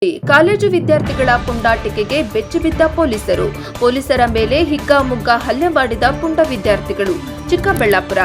College ವಿದ್ಯಾರ್ಥಿಗಳ ಪುಂಡಾಟಿಕೆಗೆ ಬೆಚ್ಚಿಬಿದ್ದ ಪೊಲೀಸರ ಮೇಲೆ ಹಿಗ್ಗಾಮುಗ್ಗಾ ಹಲ್ಲೆ ಮಾಡಿದ ಪುಂಡ ವಿದ್ಯಾರ್ಥಿಗಳು. ಚಿಕ್ಕಬಳ್ಳಾಪುರ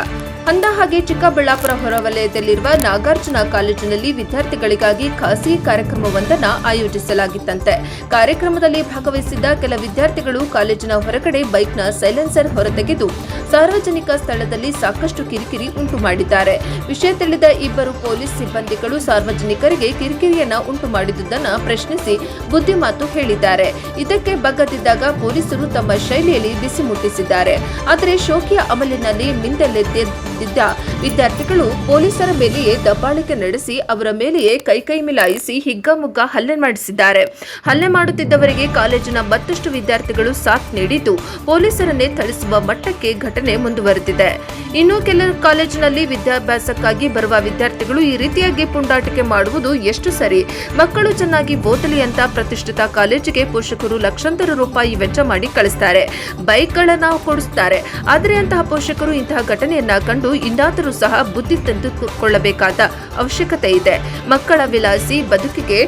ಅಂದಹಾಗೆ ಚಿಕ್ಕಬಳ್ಳಾಪುರ ಹೊರವಲಯದಲ್ಲಿರುವ ನಾಗಾರ್ಜುನ ಕಾಲೇಜಿನಲ್ಲಿ ವಿದ್ಯಾರ್ಥಿಗಳಿಗಾಗಿ ಖಾಸಗಿ ಕಾರ್ಯಕ್ರಮವೊಂದನ್ನು ಆಯೋಜಿಸಲಾಗಿತ್ತಂತೆ. ಕಾರ್ಯಕ್ರಮದಲ್ಲಿ ಭಾಗವಹಿಸಿದ್ದ ಕೆಲ ವಿದ್ಯಾರ್ಥಿಗಳು ಕಾಲೇಜಿನ ಹೊರಗಡೆ ಬೈಕ್ನ ಸೈಲೆನ್ಸರ್ ಹೊರತೆಗೆದು ಸಾರ್ವಜನಿಕ ಸ್ಥಳದಲ್ಲಿ ಸಾಕಷ್ಟು ಕಿರಿಕಿರಿ ಉಂಟು ಮಾಡಿದ್ದಾರೆ. ವಿಷಯ ತಿಳಿದ ಇಬ್ಬರು ಪೊಲೀಸ್ ಸಿಬ್ಬಂದಿಗಳು ಸಾರ್ವಜನಿಕರಿಗೆ ಕಿರಿಕಿರಿಯನ್ನ ಉಂಟು ಮಾಡಿದುದನ್ನು ಪ್ರಶ್ನಿಸಿ ಬುದ್ಧಿಮಾತು ಹೇಳಿದ್ದಾರೆ. ಇದಕ್ಕೆ ಬಗ್ಗದಿದ್ದಾಗ ಪೊಲೀಸರು ತಮ್ಮ ಶೈಲಿಯಲ್ಲಿ ಬಿಸಿ ಮುಟ್ಟಿಸಿದ್ದಾರೆ. ಆದರೆ ಶೋಕಿಯ ಅಮಲಿನಲ್ಲಿ ಮಿಂದೆಲ್ಲೆದ್ದಿದ್ದ ವಿದ್ಯಾರ್ಥಿಗಳು ಪೊಲೀಸರ ಮೇಲೆಯೇ ದಬ್ಬಾಳಿಕೆ ನಡೆಸಿ ಅವರ ಮೇಲೆಯೇ ಕೈ ಮಿಲಾಯಿಸಿ ಹಿಗ್ಗಾಮುಗ್ಗಾ ಹಲ್ಲೆ ಮಾಡಿಸಿದ್ದಾರೆ. ಹಲ್ಲೆ ಮಾಡುತ್ತಿದ್ದವರಿಗೆ ಕಾಲೇಜಿನ ಮತ್ತಷ್ಟು ವಿದ್ಯಾರ್ಥಿಗಳು ಸಾಥ್ ನೀಡಿದ್ದು ಪೊಲೀಸರನ್ನೇ ಥಳಿಸುವ ಮಟ್ಟಕ್ಕೆ ಘಟನೆ ಮುಂದುವರೆದಿದೆ. ಇನ್ನು ಕೆಲ ಕಾಲೇಜಿನಲ್ಲಿ ವಿದ್ಯಾಭ್ಯಾಸಕ್ಕಾಗಿ ಬರುವ ವಿದ್ಯಾರ್ಥಿಗಳು ಈ ರೀತಿಯಾಗಿ ಪುಂಡಾಟಿಕೆ ಮಾಡುವುದು ಎಷ್ಟು ಸರಿ? ಮಕ್ಕಳು ಚೆನ್ನಾಗಿ ಓದಲಿ ಅಂತ ಪ್ರತಿಷ್ಠಿತ ಕಾಲೇಜಿಗೆ ಪೋಷಕರು ಲಕ್ಷಾಂತರ ರೂಪಾಯಿ ವೆಚ್ಚ ಮಾಡಿ ಕಳಿಸ್ತಾರೆ, ಬೈಕ್ಗಳನ್ನ ಕೊಡಿಸ್ತಾರೆ. ಆದರೆ ಅಂತಹ ಪೋಷಕರು ಇಂತಹ ಘಟನೆಯನ್ನ ಕಂಡು ಇನ್ನಾದರೂ ಸಹ ಬುದ್ಧಿ ತಂದುಕೊಳ್ಳಬೇಕಾದ ಅವಶ್ಯಕತೆ ಇದೆ. ಮಕ್ಕಳ ವಿಲಾಸಿ ಬದುಕಿಗೆ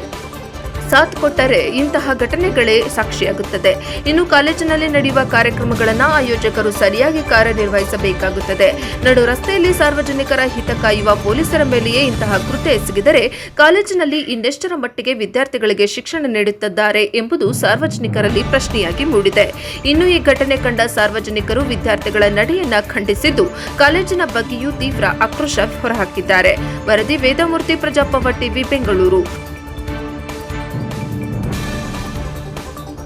ಸಾಥ್ ಕೊಟ್ಟರೆ ಇಂತಹ ಘಟನೆಗಳೇ ಸಾಕ್ಷಿಯಾಗುತ್ತದೆ. ಇನ್ನು ಕಾಲೇಜಿನಲ್ಲಿ ನಡೆಯುವ ಕಾರ್ಯಕ್ರಮಗಳನ್ನು ಆಯೋಜಕರು ಸರಿಯಾಗಿ ಕಾರ್ಯನಿರ್ವಹಿಸಬೇಕಾಗುತ್ತದೆ. ನಡು ರಸ್ತೆಯಲ್ಲಿ ಸಾರ್ವಜನಿಕರ ಹಿತ ಕಾಯುವ ಪೊಲೀಸರ ಮೇಲೆಯೇ ಇಂತಹ ಕೃತ್ಯ ಎಸಗಿದರೆ ಕಾಲೇಜಿನಲ್ಲಿ ಇನ್ನೆಷ್ಟರ ಮಟ್ಟಿಗೆ ವಿದ್ಯಾರ್ಥಿಗಳಿಗೆ ಶಿಕ್ಷಣ ನೀಡುತ್ತಿದ್ದಾರೆ ಎಂಬುದು ಸಾರ್ವಜನಿಕರಲ್ಲಿ ಪ್ರಶ್ನೆಯಾಗಿ ಮೂಡಿದೆ. ಇನ್ನು ಈ ಘಟನೆ ಕಂಡ ಸಾರ್ವಜನಿಕರು ವಿದ್ಯಾರ್ಥಿಗಳ ನಡೆಯನ್ನ ಖಂಡಿಸಿದ್ದು ಕಾಲೇಜಿನ ಬಗ್ಗೆಯೂ ತೀವ್ರ ಆಕ್ರೋಶ ಹೊರಹಾಕಿದ್ದಾರೆ. ವರದಿ ವೇದಮೂರ್ತಿ, ಪ್ರಜಾಪವ ಟಿವಿ, ಬೆಂಗಳೂರು.